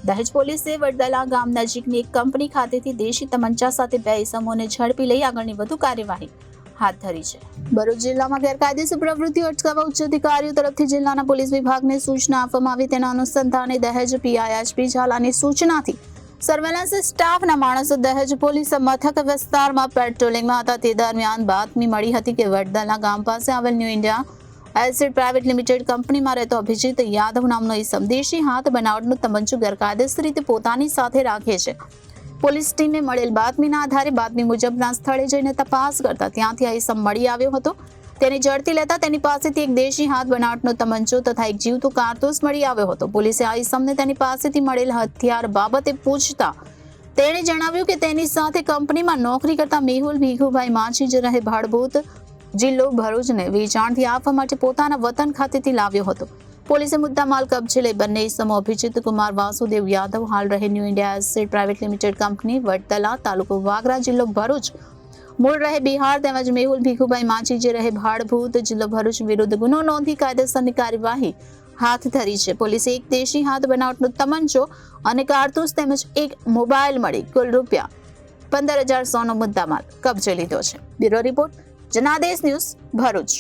દહેજ પોલીસે વડદલા ગામ નજીકની એક કંપની ખાતેથી દેશી તમંચા સાથે 2 ઇસમોને ઝડપી લઈ આગળની વધુ કાર્યવાહી હાથ ધરી છે. ભરૂચ જિલ્લામાં ગેરકાયદેસર પ્રવૃત્તિઓ અટકાવવા ઉચ્ચ અધિકારીઓ તરફથી જિલ્લાના પોલીસ વિભાગને સૂચના આપવામાં આવી. તેના અનુસંધાને દહેજ પીઆઈએચપી ઝાલાની સૂચનાથી સર્વેલન્સ સ્ટાફના માણસો દહેજ પોલીસ મથક વિસ્તારમાં પેટ્રોલિંગમાં હતા. તે દરમિયાન બાતમી મળી હતી કે વડદલા ગામ પાસે આવેલ new India acid private limited કંપનીમાં રહેતો અભિજીત યાદવ નામનો ઈસમ દેશી હાથ બનાવટનું તમંચું ગેરકાયદેસર રીતે પોતાની સાથે રાખે છે. પોલીસ ટીમને મળેલ બાતમીના આધારે બાતમી મુજબના સ્થળે જઈને તપાસ કરતા ત્યાંથી આ ઈસમ મળી આવ્યો હતો. તેની ઝડપી લેતા તેની પાસેથી એક દેશી હાથ બનાવટનો તમંચો તથા એક જીવતો કારતૂસ મળી આવ્યો હતો. પોલીસે આ ઈસમને તેની પાસેથી મળેલ હથિયાર બાબતે પૂછતા તેણે જણાવ્યું કે તેની સાથે કંપનીમાં નોકરી કરતા મેહુલ ભીખુભાઈ માછી જે રહે ભાડભૂત જિલ્લો ભરૂચને વેચાણથી આપવા માટે પોતાના વતન ખાતેથી લાવ્યો હતો. પોલીસે મુદ્દામાલ કબજે લઈ બંને ઇસમો અભિજીત કુમાર વાસુદેવ યાદવ હાલ રહે new India acid private limited company Vadadla તાલુકો વાગરા જિલ્લો ભરૂચ મૂળ રહે બિહાર તેમજ મેહુલ ભીખુભાઈ માછી જે રહે ભાડભૂત જિલ્લો ભરૂચ વિરુદ્ધ ગુનો નોંધી કાયદેસરની કાર્યવાહી હાથ ધરી છે. પોલીસે એક દેશી હાથ બનાવટનો તમંચો અને કારતૂસ તેમજ એક મોબાઈલ મળી કુલ ₹15,100નો મુદ્દામાલ કબજે લીધો છે. Bureau report Janadesh news Bharuch.